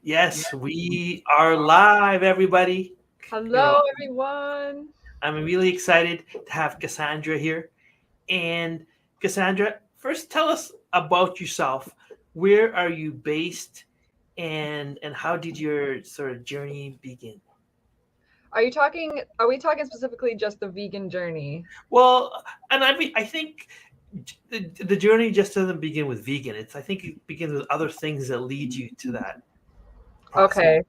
Yes, we are live, everybody. You know, Hello, everyone. I'm really excited to have Cassandra here. And Cassandra, first tell us about yourself. Where are you based, and how did your sort of journey begin? Are we talking specifically just the vegan journey? Well, and I think the journey just doesn't begin with vegan. I think it begins with other things that lead you to that process. Okay.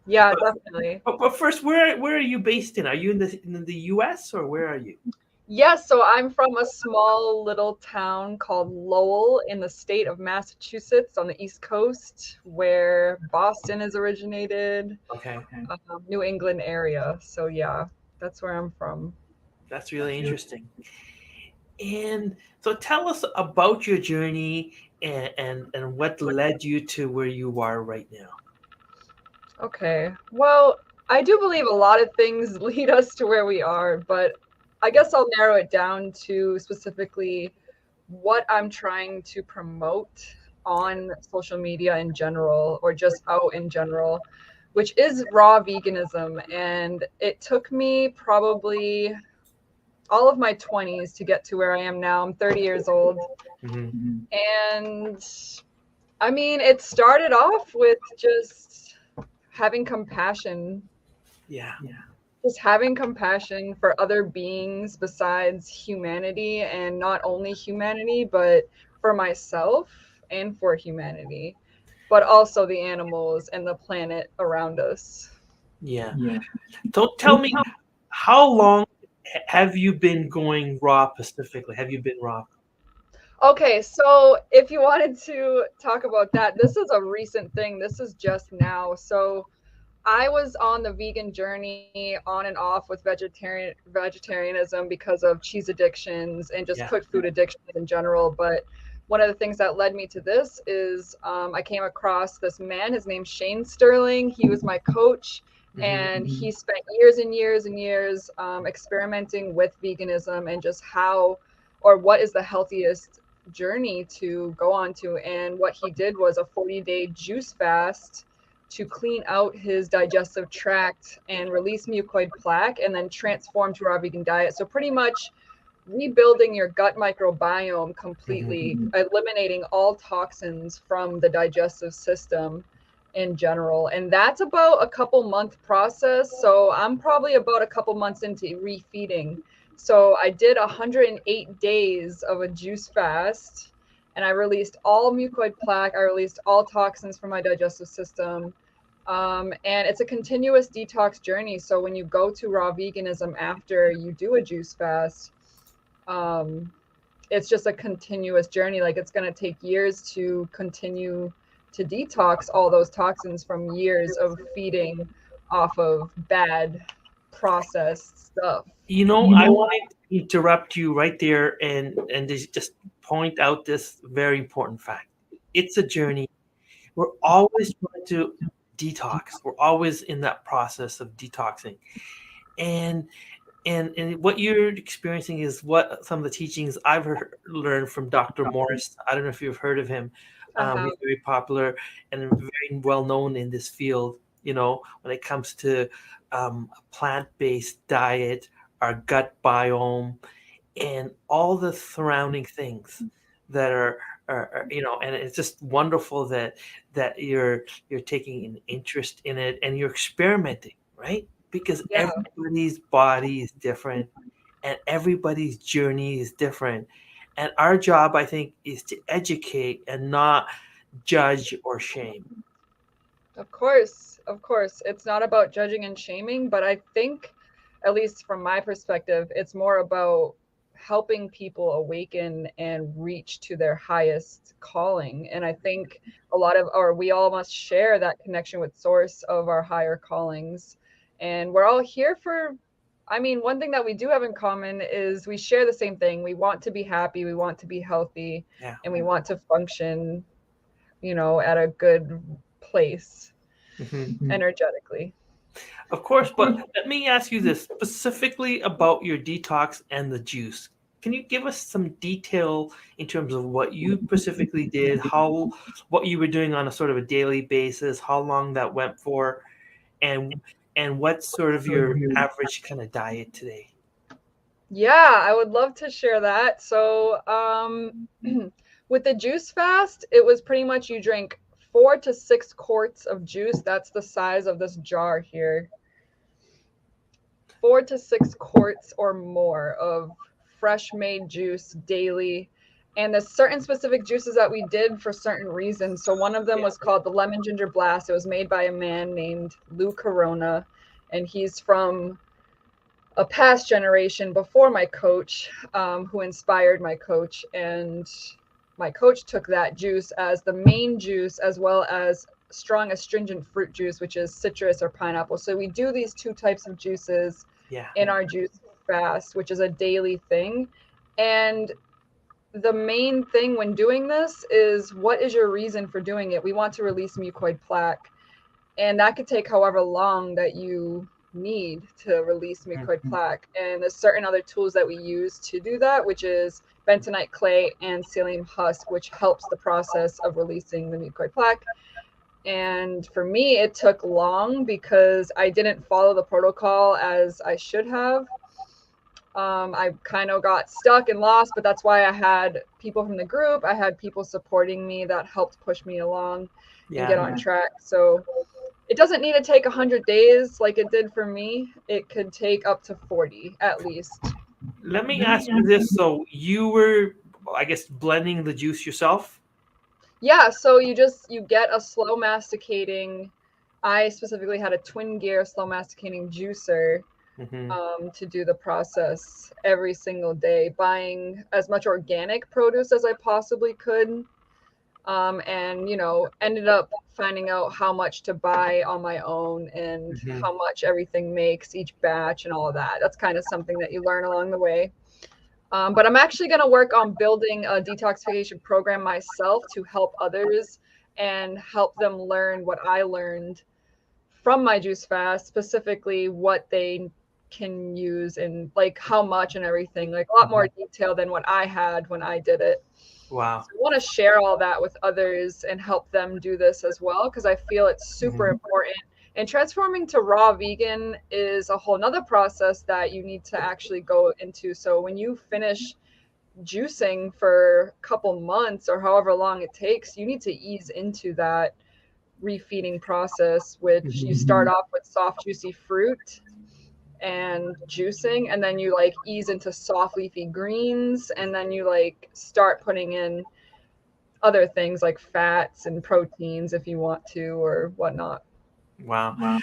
Yeah, But definitely. but first, where are you based in? Are you in the U.S. or where are you? Yes, so I'm from a small little town called Lowell in the state of Massachusetts on the East Coast, where Boston is originated, Okay. New England area. So yeah, that's where I'm from. That's really interesting. And so tell us about your journey and what led you to where you are right now. Okay. Well, I do believe a lot of things lead us to where we are, but I Yeah. guess I'll narrow it down to specifically what I'm trying to promote on social media in general, or just out in general, which is raw veganism. And it took me probably all of my 20s to get to where I am now. I'm 30 years old. Hmm. And I mean, it started off with just having compassion, Yeah. just having compassion for other beings besides humanity, and not only humanity, but for myself and for humanity, but also the animals and the planet around us. Yeah. So tell me, how long have you been going raw specifically? Have you been raw? Okay, so if you wanted to talk about that, this is a recent thing. This is just now. So I was on the vegan journey on and off with vegetarianism because of cheese addictions and just Yeah. cooked food addictions in general. But one of the things that led me to this is I came across this man. His name's Shane Sterling. He was my coach, Hmm. and he spent years and years and years experimenting with veganism and just how or what is the healthiest journey to go on to. And what he did was a 40-day juice fast to clean out his digestive tract and release mucoid plaque and then transform to a raw vegan diet. So pretty much rebuilding your gut microbiome Hmm. completely, eliminating all toxins from the digestive system in general. And that's about a couple month process. So I'm probably about a couple months into refeeding. So I did 108 days of a juice fast, and I released all mucoid plaque. I released all toxins from my digestive system. And it's a continuous detox journey. So when you go to raw veganism after you do a juice fast, um, it's just a continuous journey. Like it's going to take years to continue to detox all those toxins from years of feeding off of bad processed stuff. I want to interrupt you right there and just point out this very important fact. It's a journey. We're always trying to detox. We're always in that process of detoxing. And and what you're experiencing is what some of the teachings I've learned from Dr. Morris. I don't know if you've heard of him. I have. He's very popular and very well known in this field. When it comes to a plant-based diet, our gut biome, and all the surrounding things that and it's just wonderful that you're taking an interest in it and you're experimenting, right? Because Yeah, everybody's body is different and everybody's journey is different, and our job, I think, is to educate and not judge or shame. of course. Of course. It's not about judging and shaming, but I think, at least from my perspective, it's more about helping people awaken and reach to their highest calling. And I think or we all must share that connection with source of our higher callings. And we're all here for, I mean, one thing that we do have in common is we share the same thing. We want to be happy, we want to be healthy, Yeah. and we want to function, at a good place Hmm. energetically. Of course, but let me ask you this specifically about your detox and the juice. can you give us some detail in terms of what you specifically did, what you were doing on a sort of a daily basis, how long that went for, and what's sort of your average kind of diet today? Yeah, I would love to share that. So, with the juice fast, it was pretty much you drink 4 to 6 quarts of juice. That's the size of this jar here. 4 to 6 quarts or more of fresh made juice daily. And there's certain specific juices that we did for certain reasons. So one of them was called the Lemon Ginger Blast. It was made by a man named Lou Corona, and he's from a past generation before my coach, who inspired my coach. And my coach took that juice as the main juice, as well as strong astringent fruit juice, which is citrus or pineapple. So we do these 2 types of juices in our juice fast, which is a daily thing. And the main thing when doing this is, what is your reason for doing it? We want to release mucoid plaque, and that could take however long that you need to release mucoid plaque. And there's certain other tools that we use to do that, which is bentonite clay and psyllium husk, which helps the process of releasing the mucoid plaque. And for me, it took long because I didn't follow the protocol as I should have. I kind of got stuck and lost, but that's why I had people from the group. I had people supporting me that helped push me along and get on track. So it doesn't need to take 100 days like it did for me. It could take up to 40 at least. Let me ask you this. So you were, I guess, blending the juice yourself? Yeah, so you get a slow masticating. I specifically had a twin gear slow masticating juicer to do the process every single day, buying as much organic produce as I possibly could. And, ended up finding out how much to buy on my own and how much everything makes each batch and all of that. That's kind of something that you learn along the way. But I'm actually going to work on building a detoxification program myself to help others and help them learn what I learned from my juice fast, specifically what they can use and like how much and everything, like a lot more detail than what I had when I did it. Wow. So I want to share all that with others and help them do this as well, because I feel it's super important. And transforming to raw vegan is a whole nother process that you need to actually go into. So when you finish juicing for a couple months or however long it takes, you need to ease into that refeeding process, which you start off with soft, juicy fruit and juicing, and then you like ease into soft leafy greens, and then you like start putting in other things like fats and proteins if you want to or whatnot. Wow.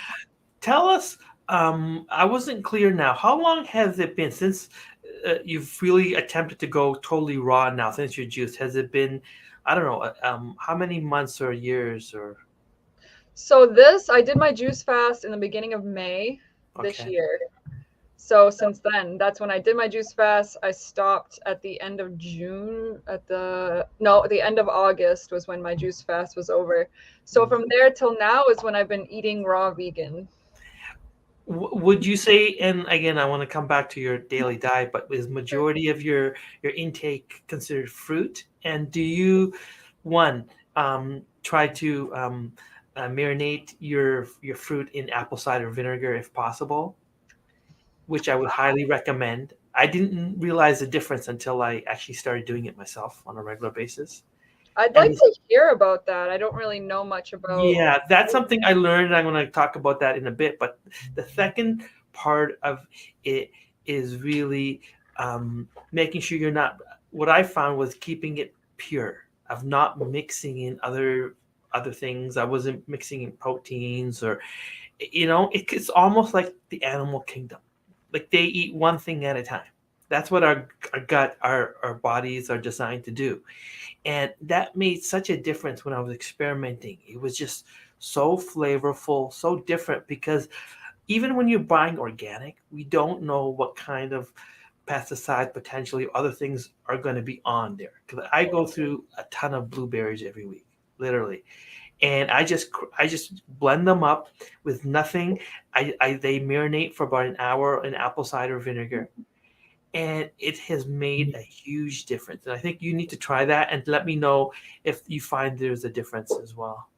Tell us, I wasn't clear now. How long has it been since you've really attempted to go totally raw now, since your juice? Has it been, I don't know, how many months or years or? So I did my juice fast in the beginning of May this year. So since then, that's when I did my juice fast. I stopped at the end of June, the end of August was when my juice fast was over. So from there till now is when I've been eating raw vegan. Would you say, and again, I want to come back to your daily diet, but is majority of your intake considered fruit? And do you, try to marinate your fruit in apple cider vinegar if possible, which I would highly recommend. I didn't realize the difference until I actually started doing it myself on a regular basis. I'd like to hear about that. I don't really know much about. Yeah, that's something I learned. I'm going to talk about that in a bit. But the second part of it is really making sure you're not. What I found was keeping it pure, of not mixing in other things. I wasn't mixing in proteins or, it's almost like the animal kingdom. Like they eat one thing at a time. That's what our gut, our bodies are designed to do. And that made such a difference when I was experimenting. It was just so flavorful, so different, because even when you're buying organic, we don't know what kind of pesticide, potentially other things are going to be on there. Because I go through a ton of blueberries every week, literally. And I just blend them up with nothing. They marinate for about an hour in apple cider vinegar. and it has made a huge difference. And I think you need to try that and let me know if you find there's a difference as well.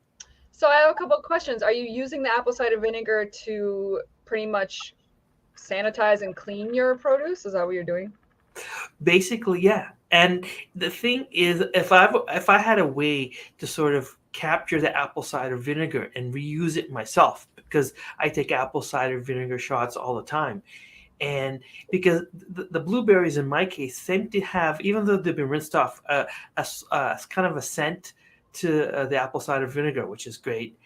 So I have a couple of questions. Are you using the apple cider vinegar to pretty much sanitize and clean your produce? Is that what you're doing? Basically, yeah. And the thing is, if I had a way to sort of capture the apple cider vinegar and reuse it myself, because I take apple cider vinegar shots all the time, and because the blueberries in my case seem to have, even though they've been rinsed off, kind of a scent to the apple cider vinegar, which is great.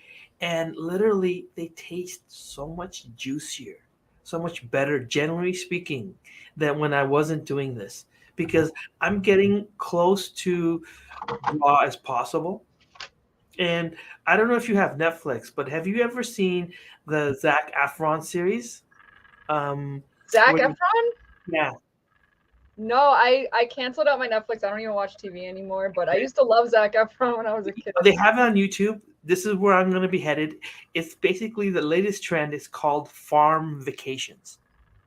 And literally, they taste so much juicier, so much better, generally speaking, than when I wasn't doing this. Because I'm getting close to raw as possible. And I don't know if you have Netflix, but have you ever seen the Zac Efron series? Um, Zac where Efron? yeah. No, I canceled out my Netflix. I don't even watch TV anymore, but I Okay. used to love Zac Efron when I was a kid. They have it on YouTube. This is where I'm going to be headed. It's basically the latest trend is called farm vacations,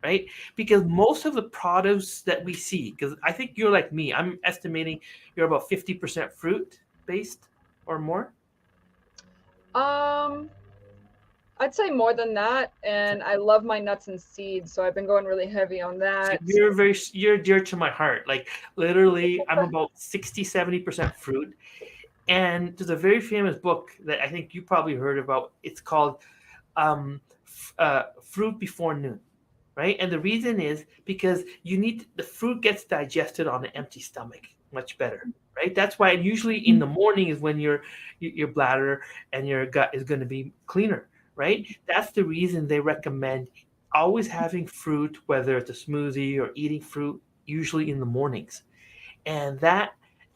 right? Because most of the produce that we see, because I think you're like me, I'm estimating you're about 50% fruit based or more. Um, I'd say more than that, and I love my nuts and seeds, so I've been going really heavy on So that. you're dear to my heart. Like literally, I'm about 60-70% fruit. And there's a very famous book that I think you probably heard about. It's called Fruit Before Noon, right? And the reason is because the fruit gets digested on an empty stomach much better, right? That's why usually in the morning is when your bladder and your gut is going to be cleaner, right? That's the reason they recommend always having fruit, whether it's a smoothie or eating fruit, usually in the mornings, and that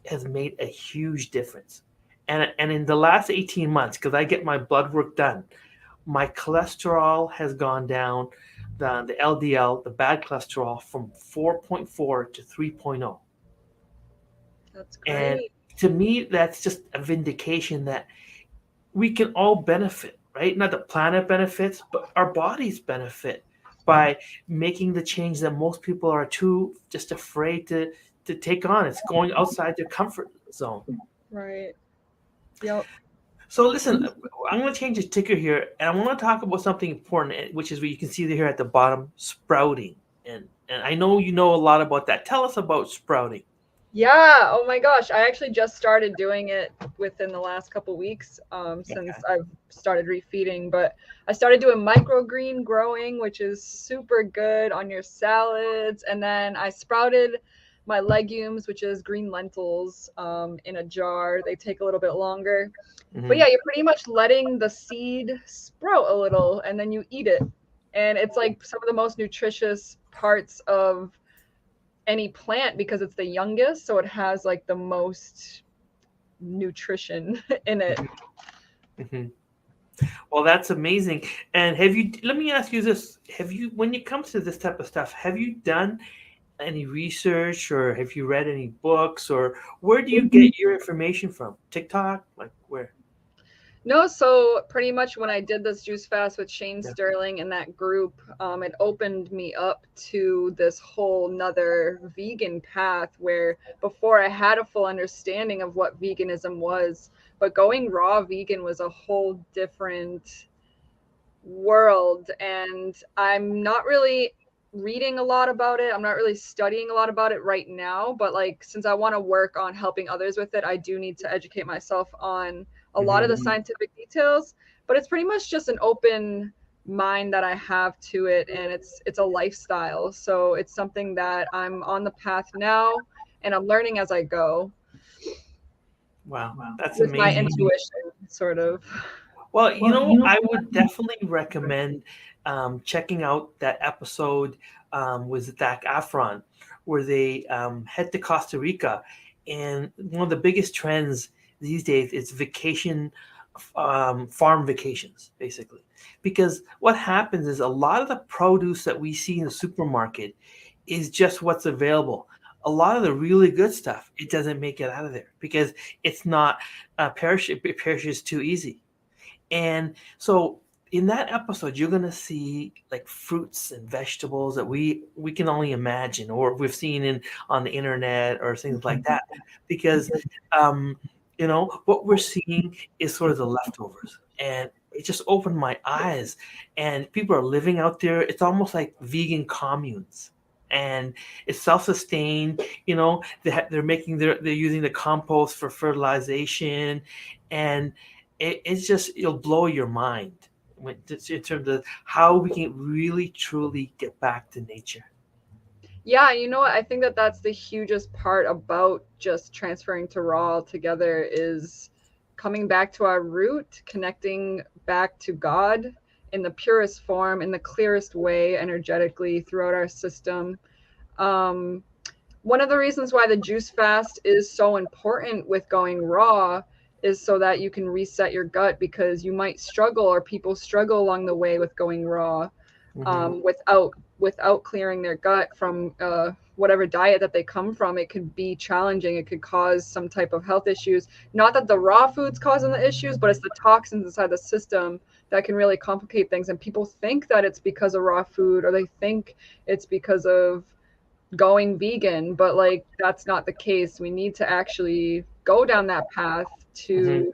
has made a huge difference. And in the last 18 months, because I get my blood work done, my cholesterol has gone down, the LDL, the bad cholesterol, from 4.4 to 3.0. That's And great. to me, that's just a vindication that we can all benefit, right? Not the planet benefits, but our bodies benefit by making the change that most people are too just afraid to take on. It's going outside their comfort zone. Right. Yep. So listen, I'm going to change the ticker here, and I want to talk about something important, which is what you can see here at the bottom, sprouting. And I know you know a lot about that. Tell us about sprouting. Yeah. Oh my gosh. I actually just started doing it within the last couple weeks, since Okay. I've started refeeding. But I started doing microgreen growing, which is super good on your salads. And then I sprouted my legumes, which is green lentils, in a jar. They take a little bit longer. But Hmm. yeah, you're pretty much letting the seed sprout a little and then you eat it. And it's like some of the most nutritious parts of any plant because it's the youngest, so it has like the most nutrition in it. Hmm. Well, that's amazing. And have you? Let me ask you this: Have you, when it comes to this type of stuff, have you done any research, or have you read any books, or where do you get your information from? TikTok, like where? No, so pretty much when I did this juice fast with Shane Yeah. Sterling and that group, it opened me up to this whole nother vegan path where before I had a full understanding of what veganism was, but going raw vegan was a whole different world. And I'm not really reading a lot about it. I'm not really studying a lot about it right now, but like since I want to work on helping others with it, I do need to educate myself on a lot of Hmm. the scientific details, but it's pretty much just an open mind that I have to it, and it's a lifestyle. So it's something that I'm on the path now and I'm learning as I go Wow, that's with my amazing. intuition sort of. Well, I would definitely recommend checking out that episode with Zach Efron, where they head to Costa Rica. And one of the biggest trends these days is farm vacations, basically. Because what happens is a lot of the produce that we see in the supermarket is just what's available. A lot of the really good stuff, it doesn't make it out of there because it's not it perishes too easy. And so in that episode, you're gonna see like fruits and vegetables that we can only imagine, or we've seen in on the internet or things like that. Because, um, what we're seeing is sort of the leftovers, and it just opened my eyes. And people are living out there. It's almost like vegan communes, and it's self-sustained. They're making they're using the compost for fertilization, and it's just it'll blow your mind in terms of how we can really truly get back to nature. Yeah, you know what? I think that that's the hugest part about just transferring to raw altogether is coming back to our root, connecting back to God in the purest form, in the clearest way, energetically throughout our system. Um, One of the reasons why the juice fast is so important with going raw is so that you can reset your gut, because you might struggle, or people struggle along the way with going raw, Hmm. without clearing their gut from whatever diet that they come from. It could be challenging. It could cause some type of health issues. Not that the raw food's causing the issues, but it's the toxins inside the system that can really complicate things. And people think that it's because of raw food, or they think it's because of going vegan, but like that's not the case. We need to actually go down that path Hmm. to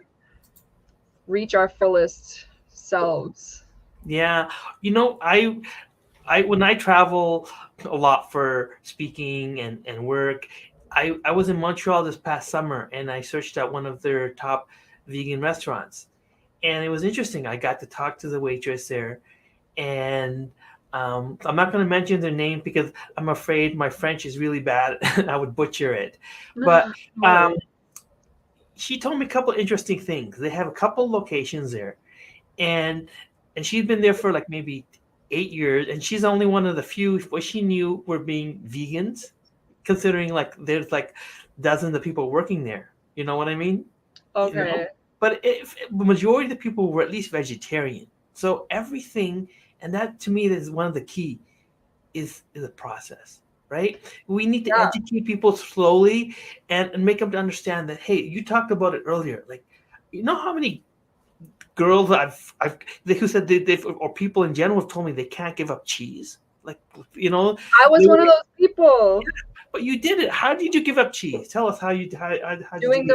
reach our fullest selves. Yeah, I when I travel a lot for speaking and work, I was in Montreal this past summer, and I searched out one of their top vegan restaurants, and it was interesting. I got to talk to the waitress there, and I'm not going to mention their name because I'm afraid my French is really bad. I would butcher it. But No um, worries. she told me a couple interesting things. They have a couple locations there, and she's been there for like maybe 8 years, and she's only one of the few what she knew were being vegans, considering like there's like dozens of people working there. You know what I mean? You know, Okay. but if the majority of the people were at least vegetarian, so everything, and that to me is one of the key is a process, right? We need to Yeah. educate people slowly and make them to understand that, hey, you talked about it earlier, like how many girls I've who said they or people in general have told me they can't give up cheese. Like, you know, I was they one were, of those people but you did it. How did you give up cheese? Tell us how did you doing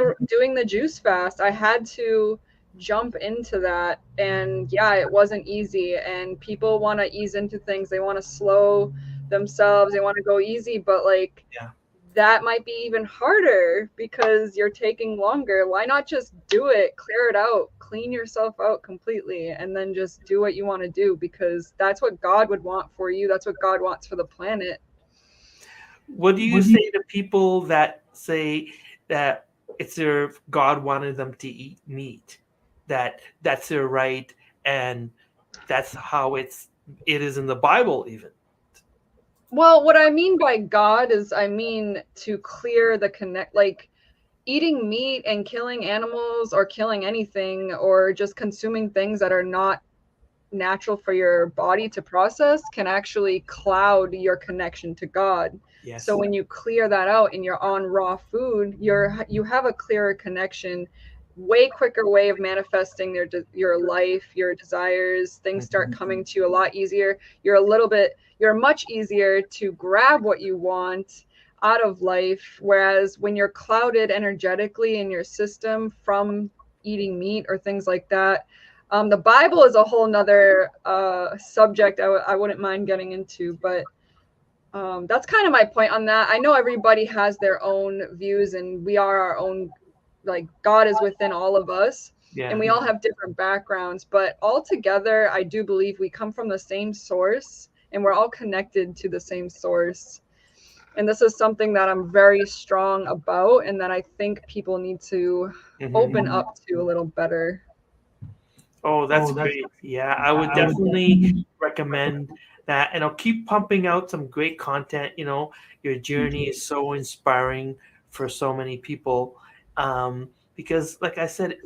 the juice fast. I had to jump into that, and yeah, it wasn't easy, and people want to ease into things. They want to slow themselves. They want to go easy, but like yeah. that might be even harder because you're taking longer. Why not just do it, clear it out, clean yourself out completely, and then just do what you want to do, because that's what God would want for you. That's what God wants for the planet. What do you say to people that say that it's their God wanted them to eat meat, that's their right, and that's how it is in the Bible even? Well, what I mean by God is I mean to clear the connect, like eating meat and killing animals or killing anything or just consuming things that are not natural for your body to process can actually cloud your connection to God. So Yes. when you clear that out and you're on raw food, you have a clearer connection, way quicker way of manifesting your life, your desires. Things start Mhm. coming to you a lot easier. You're much easier to grab what you want out of life, whereas when you're clouded energetically in your system from eating meat or things like that, the Bible is a whole nother subject I wouldn't mind getting into, but that's kind of my point on that. I know everybody has their own views, and we are our own, like, God is within all of us, and Yeah. we all have different backgrounds, but all together, I do believe we come from the same source, and we're all connected to the same source. And this is something that I'm very strong about, and that I think people need to open Hmm. up to a little better. Oh, that's great. Yeah, I would definitely recommend that. And I'll keep pumping out some great content. Your journey is so inspiring for so many people. Because, like I said,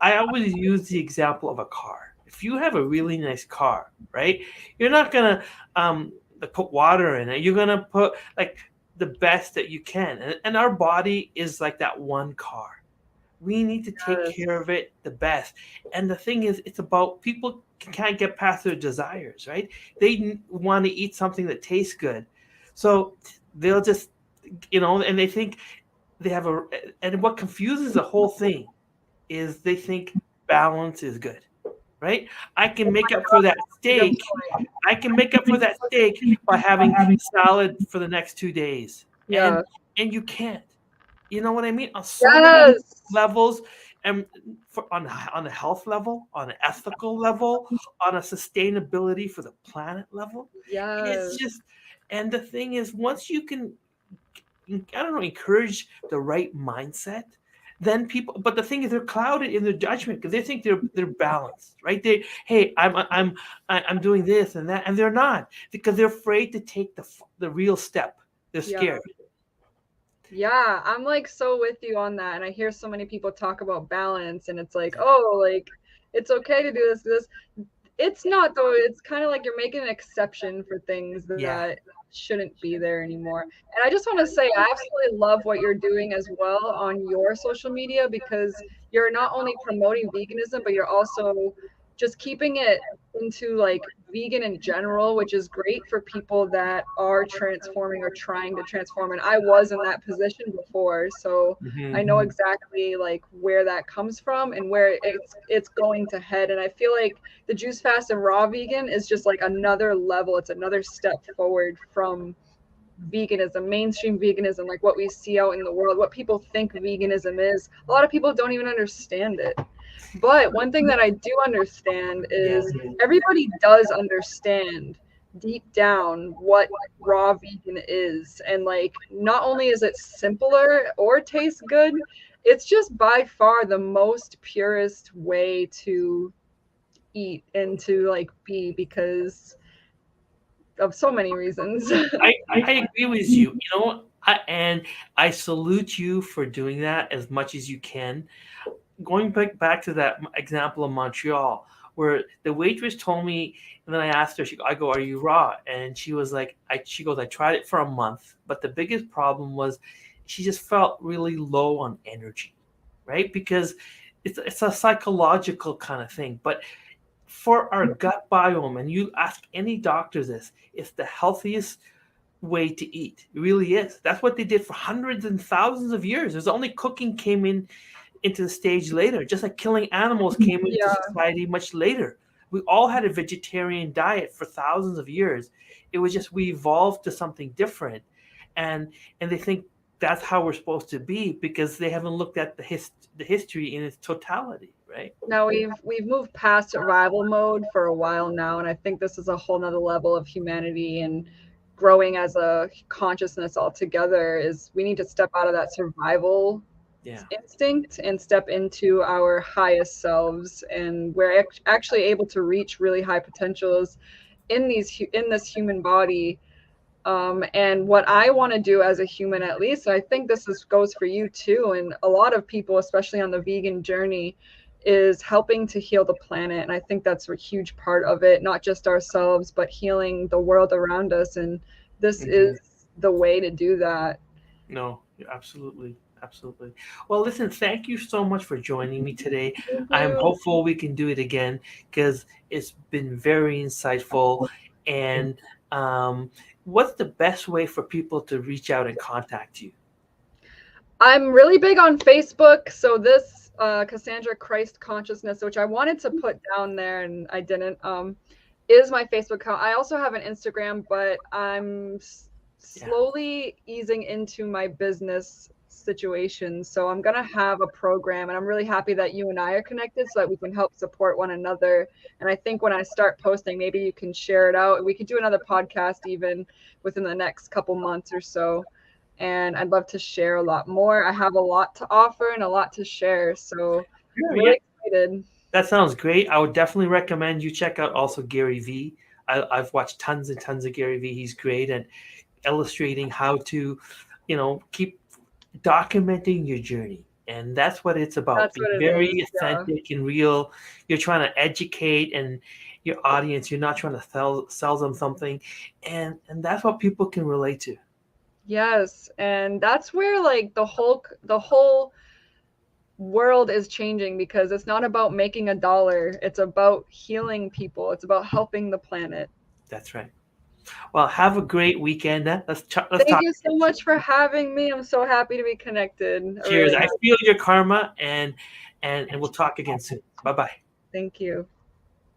I always use the example of a car. If you have a really nice car, right, you're not going to put water in it. You're going to put like the best that you can. And our body is like that one car, We need to take care of it the best. And the thing is, it's about people can't get past their desires, right? They want to eat something that tastes good. So they'll just, and they think they have and what confuses the whole thing is they think balance is good, right? I can make up for that Good steak. point. I can make up for that steak by having salad for the next 2 days. Yeah. And you can't. You know what I mean? On so many Yes. levels, and on a health level, on an ethical level, on a sustainability for the planet level, it's Yes. just. And the thing is, once you can, I don't know, encourage the right mindset, then people. But the thing is, they're clouded in their judgment because they think they're balanced, right? Hey, I'm doing this and that, and they're not because they're afraid to take the real step. They're Yeah. scared. Yeah, I'm like so with you on that. And I hear so many people talk about balance, and it's like, oh, like it's okay to do this. It's not though. It's kind of like you're making an exception for things Yeah. that shouldn't be there anymore. And I just want to say, I absolutely love what you're doing as well on your social media, because you're not only promoting veganism, but you're also just keeping it into like vegan in general, which is great for people that are transforming or trying to transform. And I was in that position before, so I know exactly like where that comes from and where it's going to head. And I feel like the juice fast and raw vegan is just like another level. It's another step forward from veganism, mainstream veganism, like what we see out in the world, what people think veganism is. A lot of people don't even understand it. But one thing that I do understand Yeah. is everybody does understand deep down what raw vegan is. And like, not only is it simpler or tastes good, it's just by far the most purest way to eat and to like be, because of so many reasons. I agree with you. And I salute you for doing that as much as you can. Going back to that example of Montreal, where the waitress told me, and then I asked her, I go, "Are you raw?" And she was like, she goes, "I tried it for a month, but the biggest problem was she just felt really low on energy, right? Because it's a psychological kind of thing, but." For our gut biome, and you ask any doctor this, it's the healthiest way to eat. It really is. That's what they did for hundreds and thousands of years. There's only cooking came into the stage later, just like killing animals came into Yeah. society much later. We all had a vegetarian diet for thousands of years. It was just we evolved to something different, and they think that's how we're supposed to be because they haven't looked at the history in its totality, right? Now we've moved past survival mode for a while now, and I think this is a whole nother level of humanity and growing as a consciousness altogether. Is we need to step out of that survival Yeah. instinct and step into our highest selves, and we're actually able to reach really high potentials in this human body. And what I want to do as a human, at least, I think goes for you too, and a lot of people, especially on the vegan journey, is helping to heal the planet. And I think that's a huge part of it, not just ourselves, but healing the world around us. And this is the way to do that. No, absolutely. Absolutely. Well, listen, thank you so much for joining me today. Thank I'm you. hopeful we can do it again because it's been very insightful. And what's the best way for people to reach out and contact you? I'm really big on Facebook. So this Cassandra Christ Consciousness, which I wanted to put down there and I didn't, is my Facebook account. I also have an Instagram, but I'm Yeah. slowly easing into my business situation. So I'm going to have a program, and I'm really happy that you and I are connected so that we can help support one another. And I think when I start posting, maybe you can share it out. We could do another podcast even within the next couple months or so. And I'd love to share a lot more. I have a lot to offer and a lot to share. So Sure, I'm yeah. really excited. That sounds great. I would definitely recommend you check out also Gary Vee. I've watched tons and tons of Gary Vee. He's great at illustrating how to, keep documenting your journey. And that's what it's about. That's Being what it is. very Yeah. authentic and real. You're trying to educate and your audience. You're not trying to sell them something. And that's what people can relate to. Yes. And that's where like the whole world is changing, because it's not about making a dollar. It's about healing people. It's about helping the planet. That's right. Well, have a great weekend then. Let's talk. Thank you so much for having me. I'm so happy to be connected. Cheers. Really I feel your karma, and we'll talk again soon. Bye-bye. Thank you.